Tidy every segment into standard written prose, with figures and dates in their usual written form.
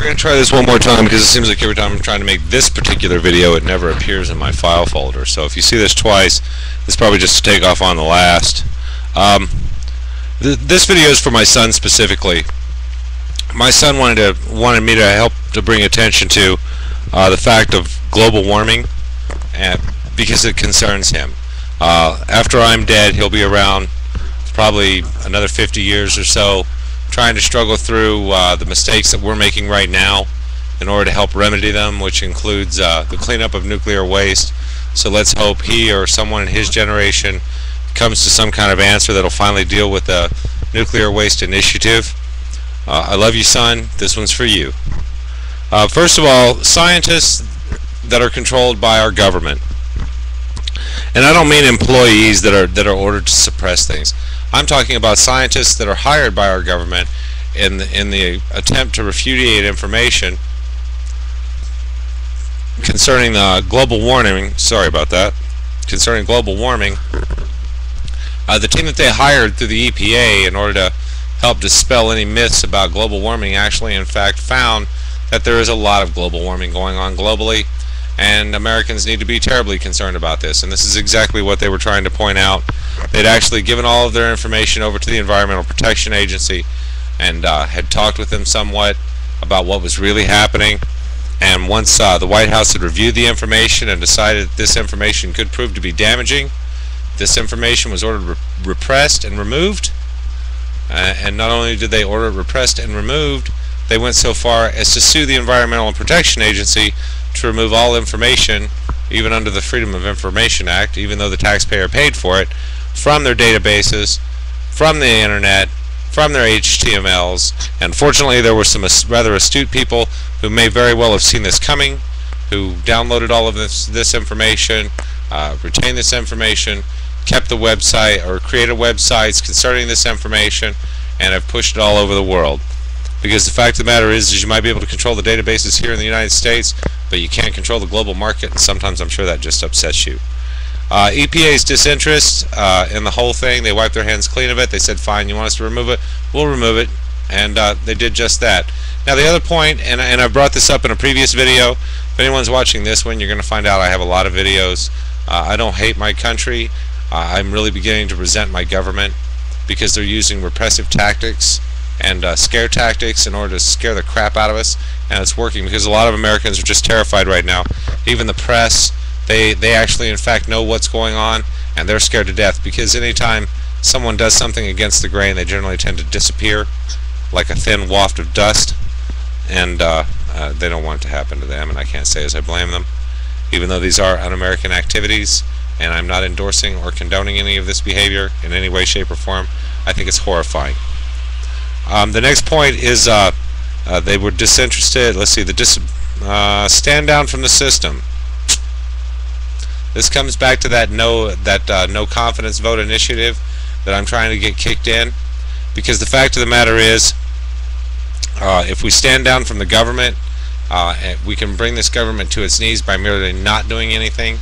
We're going to try this one more time because it seems like every time I'm trying to make this particular video it never appears in my file folder. So if you see this twice, it's probably just to take off on the last. This video is for my son specifically. My son wanted me to help to bring attention to the fact of global warming because it concerns him. After I'm dead, he'll be around probably another 50 years or so, trying to struggle through the mistakes that we're making right now in order to help remedy them, which includes the cleanup of nuclear waste. So let's hope he or someone in his generation comes to some kind of answer that'll finally deal with the nuclear waste initiative. I love you, son. This one's for you. First of all, scientists that are controlled by our government, and I don't mean employees that are ordered to suppress things. I'm talking about scientists that are hired by our government in the attempt to repudiate information concerning global warming. Sorry about that. Concerning global warming, the team that they hired through the EPA in order to help dispel any myths about global warming actually, in fact, found that there is a lot of global warming going on globally, and Americans need to be terribly concerned about this. And this is exactly what they were trying to point out. They'd actually given all of their information over to the Environmental Protection Agency and had talked with them somewhat about what was really happening. And once the White House had reviewed the information and decided that this information could prove to be damaging, this information was ordered repressed and removed. And not only did they order it repressed and removed, they went so far as to sue the Environmental Protection Agency to remove all information, even under the Freedom of Information Act, even though the taxpayer paid for it, from their databases, from the internet, from their HTMLs. And fortunately there were some rather astute people who may very well have seen this coming, who downloaded all of this information, retained this information, kept the website or created websites concerning this information, and have pushed it all over the world. Because the fact of the matter is you might be able to control the databases here in the United States, but you can't control the global market, and sometimes I'm sure that just upsets you. EPA's disinterest in the whole thing, they wiped their hands clean of it. They said, fine, you want us to remove it, we'll remove it, and they did just that. Now the other point, and I brought this up in a previous video, if anyone's watching this one, you're going to find out I have a lot of videos. I don't hate my country. I'm really beginning to resent my government because they're using repressive tactics and scare tactics in order to scare the crap out of us, and it's working because a lot of Americans are just terrified right now. Even the press, they actually in fact know what's going on, and they're scared to death because anytime someone does something against the grain, they generally tend to disappear like a thin waft of dust, and they don't want it to happen to them, and I can't say as I blame them, even though these are un-American activities, and I'm not endorsing or condoning any of this behavior in any way, shape, or form. I think it's horrifying. The next point is they were disinterested. Let's see, stand down from the system. This comes back to that no confidence vote initiative that I'm trying to get kicked in, because the fact of the matter is, if we stand down from the government, we can bring this government to its knees by merely not doing anything.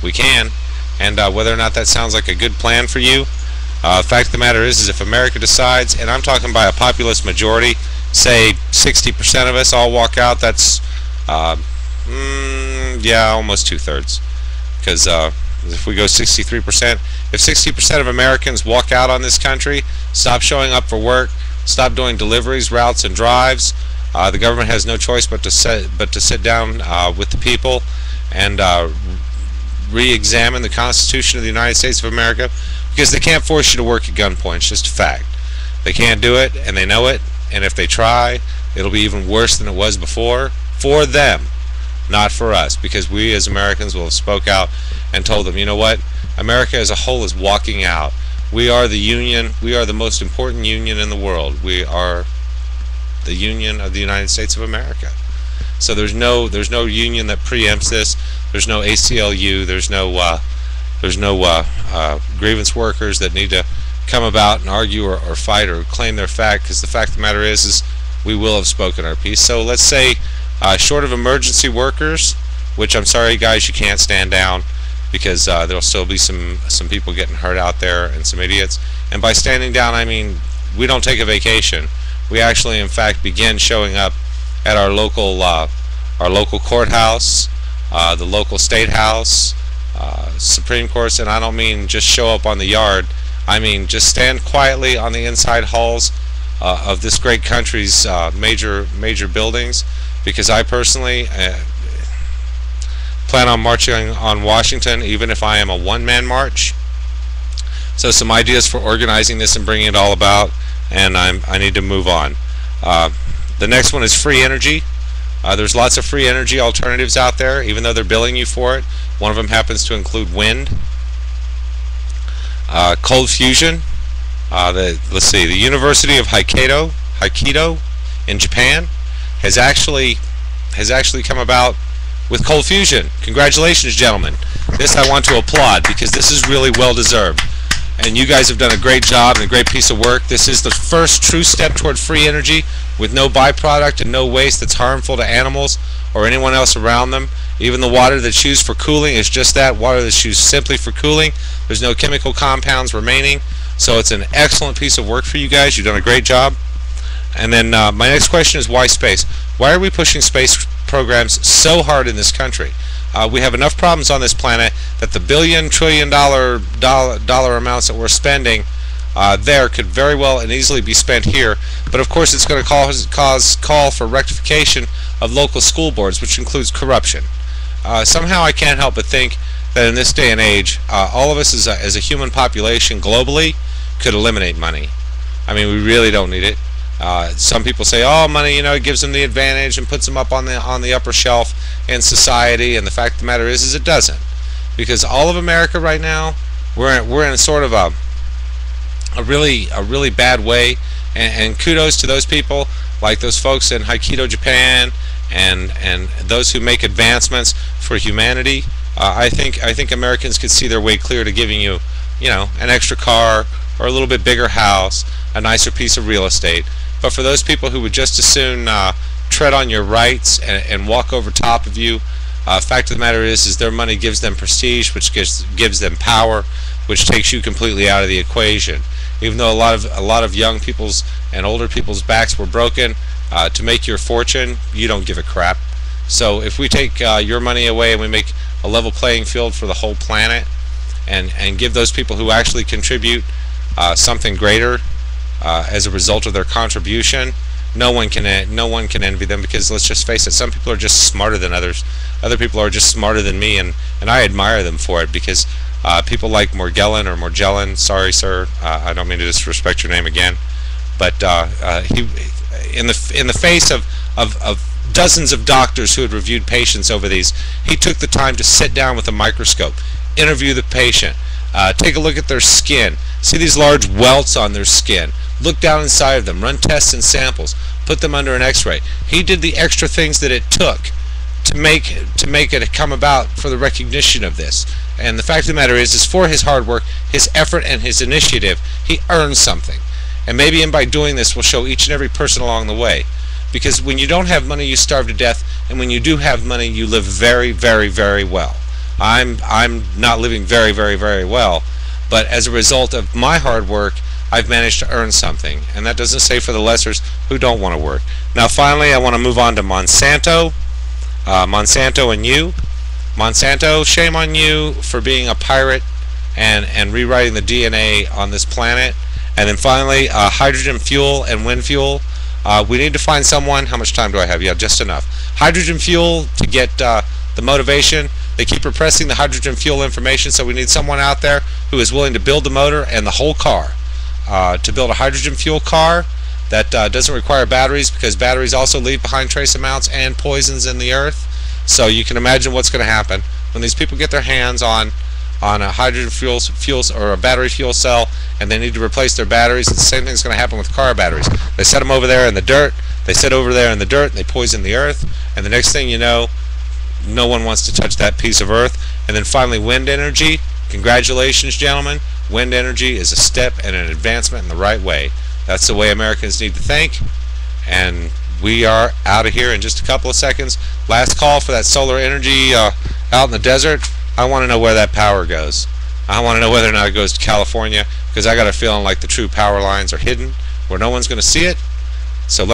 We can, and whether or not that sounds like a good plan for you, the fact of the matter is if America decides, and I'm talking by a populist majority, say 60% of us all walk out, that's yeah, almost 2/3. Because if we go 63%, if 60% of Americans walk out on this country, stop showing up for work, stop doing deliveries, routes, and drives, the government has no choice but to sit down with the people and re-examine the Constitution of the United States of America, because they can't force you to work at gunpoint. It's just a fact. They can't do it, and they know it, and if they try, it'll be even worse than it was before, for them, not for us, because we as Americans will have spoke out and told them, you know what, America as a whole is walking out. We are the union. We are the most important union in the world. We are the Union of the United States of America. So there's no union that preempts this. There's no ACLU. There's no grievance workers that need to come about and argue or fight or claim their fact, because the fact of the matter is we will have spoken our piece. So let's say short of emergency workers, which I'm sorry guys, you can't stand down, because there'll still be some people getting hurt out there and some idiots. And by standing down, I mean we don't take a vacation. We actually in fact begin showing up at our local courthouse, the local state house, Supreme Courts, and I don't mean just show up on the yard. I mean just stand quietly on the inside halls of this great country's major buildings, because I personally plan on marching on Washington, even if I am a one-man march. So some ideas for organizing this and bringing it all about, and I need to move on. The next one is free energy. There's lots of free energy alternatives out there, even though they're billing you for it. One of them happens to include wind. Cold fusion. Let's see, the University of Hokkaido in Japan has actually come about with cold fusion. Congratulations, gentlemen. This I want to applaud, because this is really well deserved. And you guys have done a great job and a great piece of work. This is the first true step toward free energy with no byproduct and no waste that's harmful to animals or anyone else around them. Even the water that's used for cooling is just that, water that's used simply for cooling. There's no chemical compounds remaining. So it's an excellent piece of work for you guys. You've done a great job. And then my next question is, why space? Why are we pushing space programs so hard in this country? We have enough problems on this planet that the billion, trillion dollar amounts that we're spending there could very well and easily be spent here. But of course it's going to call for rectification of local school boards, which includes corruption. Somehow I can't help but think that in this day and age, all of us as a human population globally could eliminate money. I mean, we really don't need it. Some people say, oh, money, it gives them the advantage and puts them up on the upper shelf in society, and the fact of the matter is it doesn't. Because all of America right now, we're in sort of a really bad way, and kudos to those people, like those folks in Hokkaido, Japan, and those who make advancements for humanity. I think Americans could see their way clear to giving you, an extra car or a little bit bigger house, a nicer piece of real estate. But for those people who would just as soon tread on your rights and walk over top of you, fact of the matter is their money gives them prestige, which gives them power, which takes you completely out of the equation. Even though a lot of young people's and older people's backs were broken to make your fortune, you don't give a crap. So if we take your money away and we make a level playing field for the whole planet, and give those people who actually contribute something greater as a result of their contribution, no one can envy them, because let's just face it, some people are just smarter than others. Other people are just smarter than me, and I admire them for it, because people like Morgellon, sorry sir, I don't mean to disrespect your name again, but he, in the face of dozens of doctors who had reviewed patients over these, he took the time to sit down with a microscope, interview the patient, take a look at their skin, see these large welts on their skin, look down inside of them, run tests and samples, put them under an x-ray. He did the extra things that it took to make it come about for the recognition of this. And the fact of the matter is for his hard work, his effort, and his initiative, he earned something. And maybe by doing this will show each and every person along the way. Because when you don't have money, you starve to death, and when you do have money, you live very, very, very well. I'm not living very, very, very well, but as a result of my hard work, I've managed to earn something, and that doesn't say for the lessers who don't want to work. Now finally, I want to move on to Monsanto. Monsanto and you. Monsanto, shame on you for being a pirate and rewriting the DNA on this planet. And then finally, hydrogen fuel and wind fuel. We need to find someone. How much time do I have? Yeah, just enough. Hydrogen fuel to get the motivation. They keep repressing the hydrogen fuel information, so we need someone out there who is willing to build the motor and the whole car. To build a hydrogen fuel car that doesn't require batteries, because batteries also leave behind trace amounts and poisons in the earth. So you can imagine what's going to happen when these people get their hands on a hydrogen fuels or a battery fuel cell, and they need to replace their batteries. It's the same thing's going to happen with car batteries. They set them over there in the dirt, they sit over there in the dirt, and they poison the earth, and the next thing you know, no one wants to touch that piece of earth. And then finally, wind energy. Congratulations, gentlemen. Wind energy is a step and an advancement in the right way. That's the way Americans need to think. And we are out of here in just a couple of seconds. Last call for that solar energy out in the desert. I want to know where that power goes. I want to know whether or not it goes to California, because I got a feeling like the true power lines are hidden where no one's going to see it. So